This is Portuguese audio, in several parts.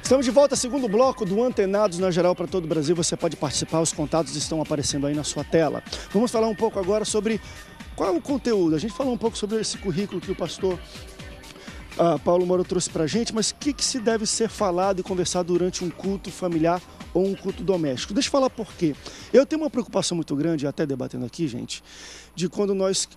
Estamos de volta, segundo bloco do Antenados na Geral para todo o Brasil. Você pode participar, os contatos estão aparecendo aí na sua tela. Vamos falar um pouco agora sobre qual é o conteúdo. A gente falou um pouco sobre esse currículo que o pastor Paulo Moro trouxe para a gente, mas o que se deve ser falado e conversado durante um culto familiar ou um culto doméstico? Deixa eu falar por quê. Eu tenho uma preocupação muito grande, até debatendo aqui, gente, de quando nós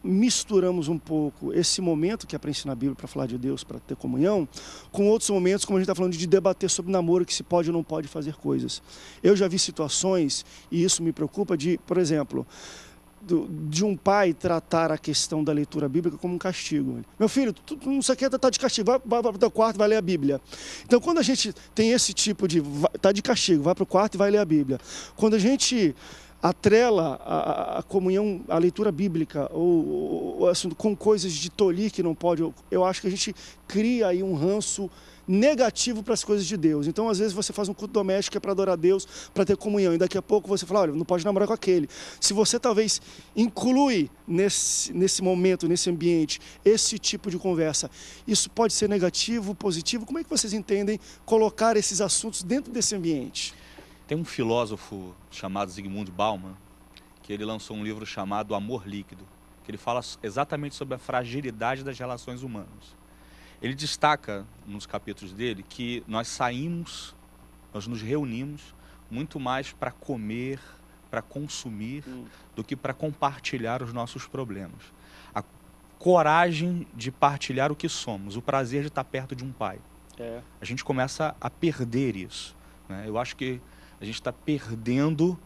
misturamos um pouco esse momento que é para ensinar a Bíblia, para falar de Deus, para ter comunhão, com outros momentos, como a gente está falando, de debater sobre namoro, que se pode ou não pode fazer coisas. Eu já vi situações, e isso me preocupa, de, por exemplo, de um pai tratar a questão da leitura bíblica como um castigo. Meu filho, tu não sei o que, tá de castigo, vai para o teu quarto e vai ler a Bíblia. Então, quando a gente tem esse tipo de, tá de castigo, vai para o quarto e vai ler a Bíblia. Quando a gente atrela a comunhão, a leitura bíblica, ou assim, com coisas de tolir que não pode, eu acho que a gente cria aí um ranço negativo para as coisas de Deus. Então, às vezes, você faz um culto doméstico que é para adorar a Deus, para ter comunhão, e daqui a pouco você fala, olha, não pode namorar com aquele. Se você talvez inclui nesse momento, nesse ambiente, esse tipo de conversa, isso pode ser negativo, positivo? Como é que vocês entendem colocar esses assuntos dentro desse ambiente? Tem um filósofo chamado Zygmunt Bauman, que ele lançou um livro chamado Amor Líquido, que ele fala exatamente sobre a fragilidade das relações humanas. Ele destaca nos capítulos dele que nós nos reunimos muito mais para comer, para consumir, do que para compartilhar os nossos problemas. A coragem de partilhar o que somos, o prazer de estar perto de um pai. A gente começa a perder isso, né? Eu acho que a gente está perdendo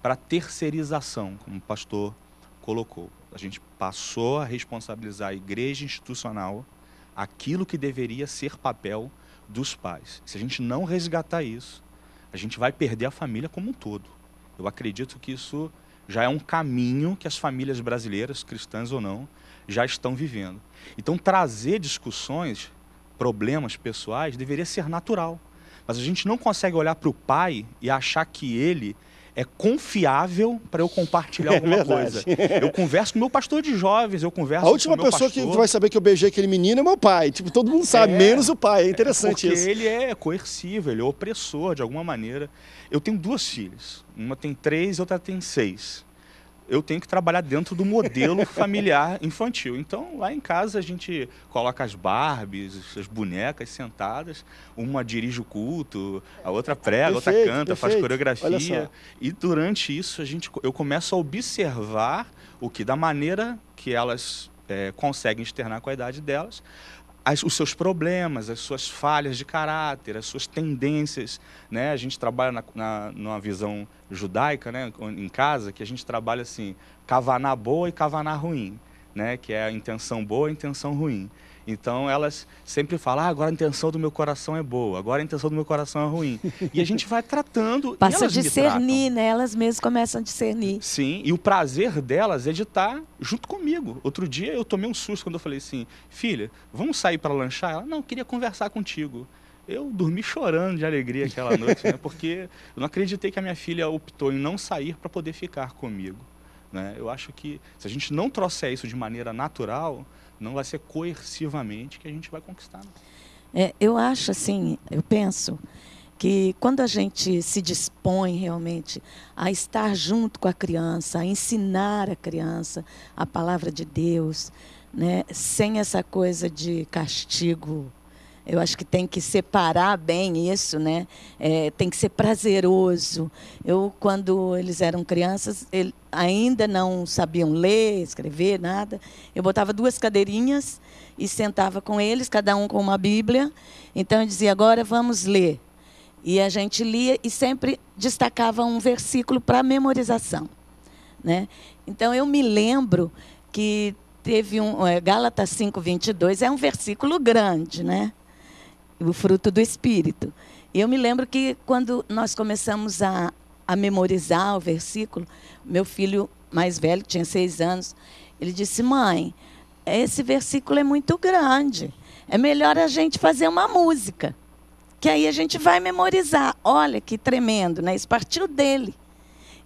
para a terceirização, como o pastor colocou. A gente passou a responsabilizar a igreja institucional aquilo que deveria ser papel dos pais. Se a gente não resgatar isso, a gente vai perder a família como um todo. Eu acredito que isso já é um caminho que as famílias brasileiras, cristãs ou não, já estão vivendo. Então, trazer discussões, problemas pessoais, deveria ser natural. Mas a gente não consegue olhar para o pai e achar que ele é confiável para eu compartilhar alguma coisa. Eu converso com o meu pastor de jovens, eu converso com o meu pastor. A última pessoa que vai saber que eu beijei aquele menino é meu pai. Tipo, todo mundo sabe, menos o pai. É interessante isso. Porque ele é coercivo, ele é opressor de alguma maneira. Eu tenho 2 filhas. Uma tem 3 e outra tem 6. Eu tenho que trabalhar dentro do modelo familiar infantil. Então, lá em casa, a gente coloca as Barbies, as bonecas sentadas, uma dirige o culto, a outra prega, a outra canta, faz coreografia. E durante isso, eu começo a observar o que, da maneira que elas conseguem externar com a idade delas, os seus problemas, as suas falhas de caráter, as suas tendências, né? A gente trabalha numa visão judaica, né? Em casa, que a gente trabalha assim, kavaná boa e kavaná ruim, né? Que é a intenção boa e a intenção ruim. Então, elas sempre falam, agora a intenção do meu coração é boa, agora a intenção do meu coração é ruim. E a gente vai tratando. Passa a discernir, né? Elas mesmas começam a discernir. Sim, e o prazer delas é de estar junto comigo. Outro dia eu tomei um susto quando eu falei assim, filha, vamos sair para lanchar? Ela, não, queria conversar contigo. Eu dormi chorando de alegria aquela noite, né? Porque eu não acreditei que a minha filha optou em não sair para poder ficar comigo, né? Eu acho que se a gente não trouxer isso de maneira natural, não vai ser coercivamente que a gente vai conquistar. Eu acho assim, eu penso que quando a gente se dispõe realmente a estar junto com a criança, a ensinar a criança a palavra de Deus, né, sem essa coisa de castigo, eu acho que tem que separar bem isso, né? Tem que ser prazeroso. Quando eles eram crianças, ainda não sabiam ler, escrever, nada. Eu botava 2 cadeirinhas e sentava com eles, cada um com uma Bíblia. Então, eu dizia, agora vamos ler. E a gente lia e sempre destacava um versículo para memorização, né? Então, eu me lembro que teve Gálatas 5:22, é um versículo grande, né? O fruto do Espírito. E eu me lembro que quando nós começamos a memorizar o versículo, meu filho mais velho, que tinha 6 anos, ele disse, mãe, esse versículo é muito grande, é melhor a gente fazer uma música, que aí a gente vai memorizar. Olha que tremendo, né? Isso partiu dele.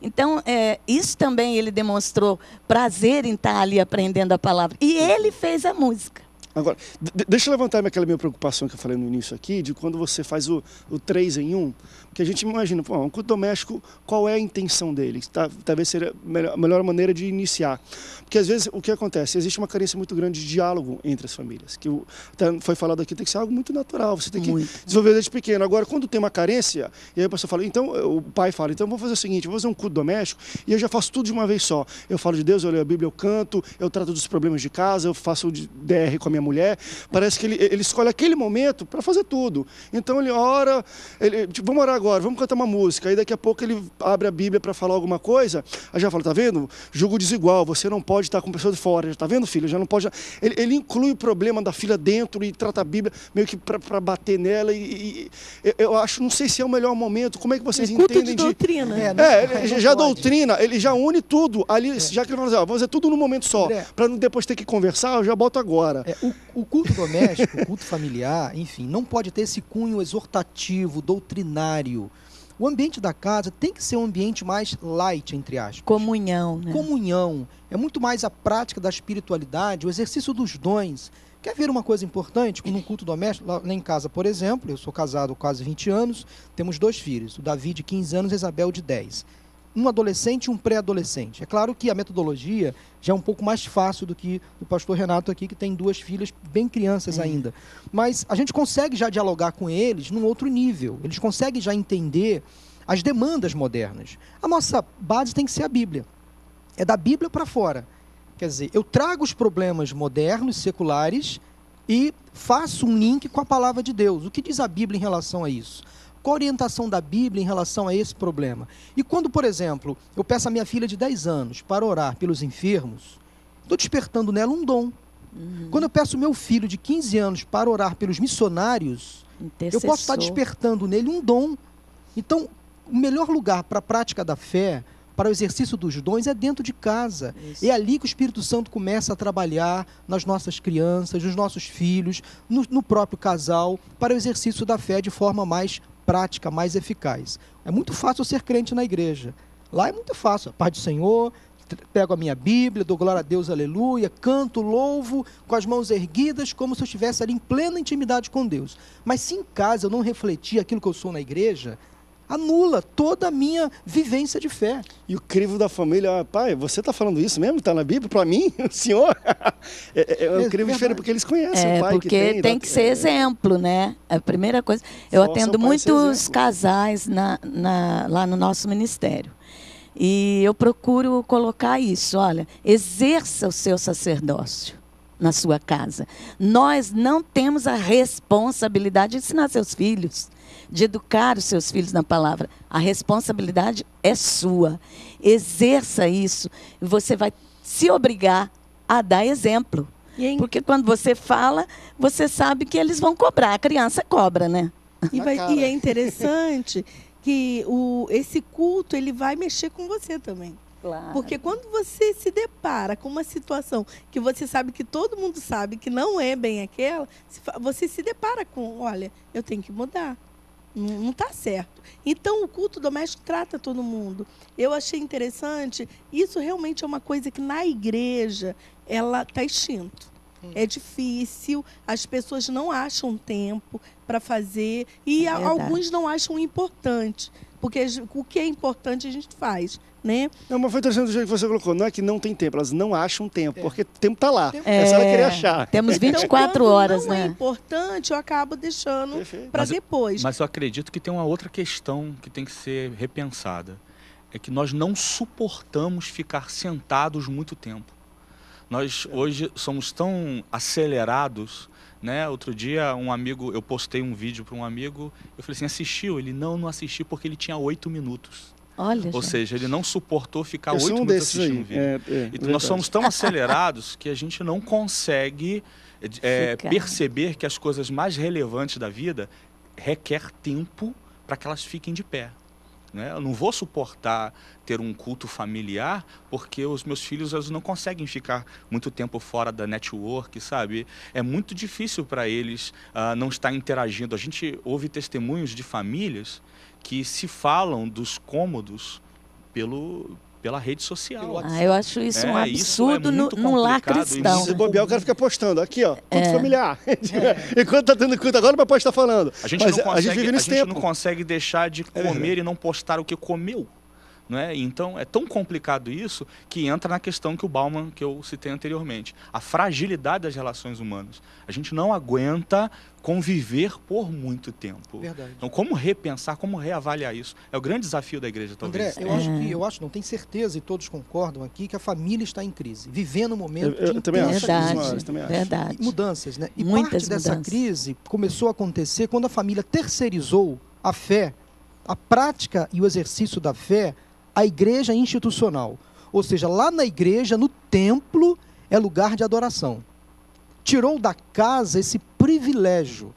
Então, isso também ele demonstrou prazer em estar ali aprendendo a palavra. E ele fez a música. Agora, deixa eu levantar aquela minha preocupação que eu falei no início aqui, de quando você faz o 3 em 1, porque a gente imagina, pô, um culto doméstico, qual é a intenção dele? Talvez seja a melhor maneira de iniciar. Porque às vezes o que acontece? Existe uma carência muito grande de diálogo entre as famílias, que até foi falado aqui, tem que ser algo muito natural, você tem que desenvolver desde pequeno. Agora, quando tem uma carência, e aí a pessoa fala, então, o pai fala, então vamos fazer o seguinte, vou fazer um culto doméstico, e eu já faço tudo de uma vez só. Eu falo de Deus, eu leio a Bíblia, eu canto, eu trato dos problemas de casa, eu faço o DR com a minha mulher. Parece que ele escolhe aquele momento para fazer tudo. Então ele ora, tipo, vamos orar agora, vamos cantar uma música. Aí daqui a pouco ele abre a Bíblia para falar alguma coisa. Aí já fala, tá vendo? Julgo desigual, você não pode estar com pessoa de fora. Tá vendo, filho? Já não pode. Ele inclui o problema da filha dentro e trata a Bíblia meio que para bater nela. Eu acho, não sei se é o melhor momento. Como é que vocês entendem de doutrina? Ele já doutrina, ele já une tudo ali, já que ele fala assim, vamos fazer tudo num momento só, para depois ter que conversar, eu já boto agora. O culto doméstico, o culto familiar, enfim, não pode ter esse cunho exortativo, doutrinário. O ambiente da casa tem que ser um ambiente mais light, entre aspas. Comunhão, né? Comunhão. É muito mais a prática da espiritualidade, o exercício dos dons. Quer ver uma coisa importante? No culto doméstico, lá em casa, por exemplo, eu sou casado há quase 20 anos, temos 2 filhos, o Davi de 15 anos e a Isabel de 10. Um adolescente e um pré-adolescente. É claro que a metodologia já é um pouco mais fácil do que o pastor Renato aqui, que tem 2 filhas bem crianças ainda. Mas a gente consegue já dialogar com eles num outro nível. Eles conseguem já entender as demandas modernas. A nossa base tem que ser a Bíblia. É da Bíblia para fora. Quer dizer, eu trago os problemas modernos, seculares, e faço um link com a palavra de Deus. O que diz a Bíblia em relação a isso? Qual a orientação da Bíblia em relação a esse problema? E quando, por exemplo, eu peço a minha filha de 10 anos para orar pelos enfermos, estou despertando nela um dom. Quando eu peço meu filho de 15 anos para orar pelos missionários, eu posso estar despertando nele um dom. Então, o melhor lugar para a prática da fé, para o exercício dos dons, é dentro de casa. Isso. É ali que o Espírito Santo começa a trabalhar nas nossas crianças, nos nossos filhos, no próprio casal, para o exercício da fé de forma mais prática, mais eficaz. É muito fácil ser crente na igreja. Lá é muito fácil. A paz do Senhor, pego a minha Bíblia, dou glória a Deus, aleluia, canto, louvo, com as mãos erguidas, como se eu estivesse ali em plena intimidade com Deus. Mas se em casa eu não refletir aquilo que eu sou na igreja, anula toda a minha vivência de fé. E o crivo da família, pai, você está falando isso mesmo? Está na Bíblia? Para mim, o senhor? É um crivo diferente, porque eles conhecem o pai porque que tem que ser exemplo, né? A primeira coisa, eu atendo muitos casais lá no nosso ministério. E eu procuro colocar isso, olha, exerça o seu sacerdócio na sua casa. Nós não temos a responsabilidade de ensinar seus filhos, de educar os seus filhos na palavra. A responsabilidade é sua. Exerça isso e você vai se obrigar a dar exemplo. Porque quando você fala, você sabe que eles vão cobrar. A criança cobra, né? E é interessante que esse culto ele vai mexer com você também. Claro. Porque quando você se depara com uma situação que você sabe que todo mundo sabe que não é bem aquela, você se depara com, olha, eu tenho que mudar. Não está certo. Então, o culto doméstico trata todo mundo. Eu achei interessante. Isso realmente é uma coisa que na igreja ela está extinto. É difícil, as pessoas não acham tempo para fazer e alguns não acham importante. Porque o que é importante a gente faz, né? Não, mas foi interessante do jeito que você colocou. Não é que não tem tempo, elas não acham tempo, porque o tempo está lá. É só ela querer achar. Temos 24 horas, não né? É importante, eu acabo deixando para depois. Mas eu acredito que tem uma outra questão que tem que ser repensada. É que nós não suportamos ficar sentados muito tempo. Nós hoje somos tão acelerados, né? Outro dia eu postei um vídeo para um amigo, eu falei assim, assistiu? Ele, não assisti porque ele tinha 8 minutos. Olha, Ou seja, ele não suportou ficar 8 minutos assistindo um vídeo. Então, nós somos tão acelerados que a gente não consegue perceber que as coisas mais relevantes da vida requer tempo para que elas fiquem de pé. Né? Eu não vou suportar ter um culto familiar porque os meus filhos eles não conseguem ficar muito tempo fora da network, sabe? É muito difícil para eles não estar interagindo. A gente ouve testemunhos de famílias que se falam dos cômodos pela rede social. Eu acho isso um absurdo num lar cristão. Se bobear, o cara fica postando. Aqui, ó, culto familiar. Enquanto tá tendo culto agora, o papai está falando. A gente não consegue deixar de comer e não postar o que comeu. Não é? Então, é tão complicado isso que entra na questão que o Bauman, que eu citei anteriormente. A fragilidade das relações humanas. A gente não aguenta conviver por muito tempo. Verdade. Então, como repensar, como reavaliar isso? É o grande desafio da igreja, talvez. André, eu acho, não tenho certeza, e todos concordam aqui, que a família está em crise, vivendo um momento de também acho. Verdade. Mudanças, né? E muitas parte dessa crise começou a acontecer quando a família terceirizou a fé, a prática e o exercício da fé, a igreja institucional. Ou seja, lá na igreja, no templo, é lugar de adoração. Tirou da casa esse privilégio.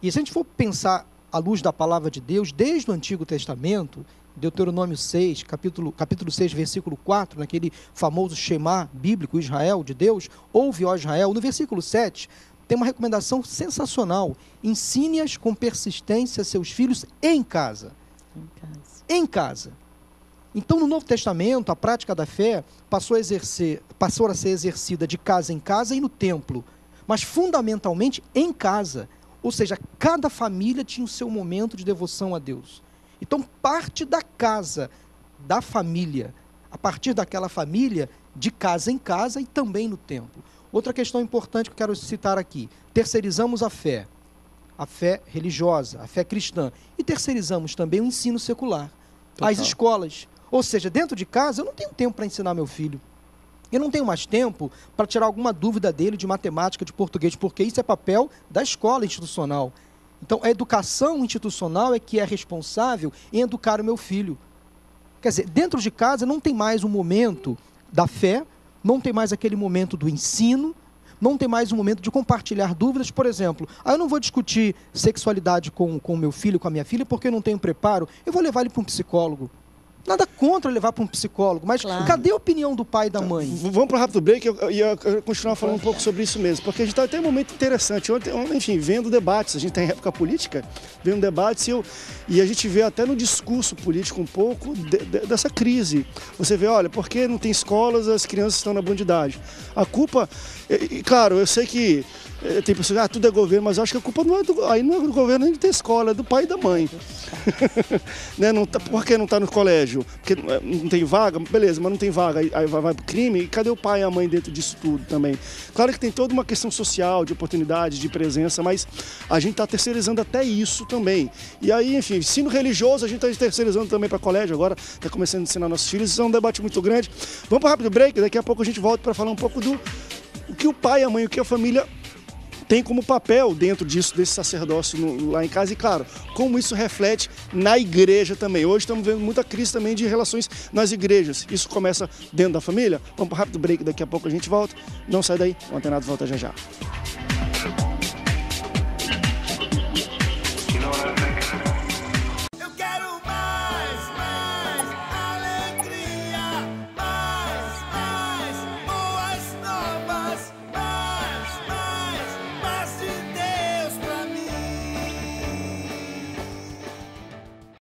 E se a gente for pensar à luz da palavra de Deus, desde o Antigo Testamento, Deuteronômio 6, capítulo 6, versículo 4, naquele famoso Shema bíblico, Israel, de Deus, ouve, ó Israel, no versículo 7, tem uma recomendação sensacional. Ensine-as com persistência seus filhos em casa. Em casa. Então, no Novo Testamento, a prática da fé passou a ser exercida de casa em casa e no templo, mas fundamentalmente em casa. Ou seja, cada família tinha o seu momento de devoção a Deus. Então, parte da casa, da família, a partir daquela família, de casa em casa e também no templo. Outra questão importante que eu quero citar aqui: terceirizamos a fé religiosa, a fé cristã, e terceirizamos também o ensino secular, as escolas. Ou seja, dentro de casa eu não tenho tempo para ensinar meu filho. Eu não tenho mais tempo para tirar alguma dúvida dele de matemática, de português, porque isso é papel da escola institucional. Então, a educação institucional é que é responsável em educar o meu filho. Quer dizer, dentro de casa não tem mais um momento da fé, não tem mais aquele momento do ensino, não tem mais um momento de compartilhar dúvidas. Por exemplo, eu não vou discutir sexualidade com o meu filho, com a minha filha, porque eu não tenho preparo, eu vou levar ele para um psicólogo. Nada contra levar para um psicólogo, mas cadê a opinião do pai e da mãe? Vamos para um rápido break, eu ia continuar falando um pouco sobre isso mesmo, porque a gente está até um momento interessante. Ontem, enfim, vendo debates, a gente tem época política, vendo debates e a gente vê até no discurso político um pouco dessa crise. Você vê, olha, porque não tem escolas, as crianças estão na bandidagem. A culpa, claro, eu sei que tem pessoas, tudo é governo, mas eu acho que a culpa não é do governo nem de ter escola, é do pai e da mãe. Né? Por que não está no colégio? Porque não tem vaga? Beleza, mas não tem vaga, aí vai pro crime, e cadê o pai e a mãe dentro disso tudo também? Claro que tem toda uma questão social, de oportunidade, de presença, mas a gente está terceirizando até isso também. E aí, enfim, ensino religioso, a gente está terceirizando também para colégio, agora está começando a ensinar nossos filhos, isso é um debate muito grande. Vamos para um rápido break, daqui a pouco a gente volta para falar um pouco do que o pai, a mãe, o que a família tem como papel dentro disso, desse sacerdócio lá em casa, e claro, como isso reflete na igreja também. Hoje estamos vendo muita crise também de relações nas igrejas. Isso começa dentro da família. Vamos para um rápido break, daqui a pouco a gente volta. Não sai daí, o Antenados volta já já.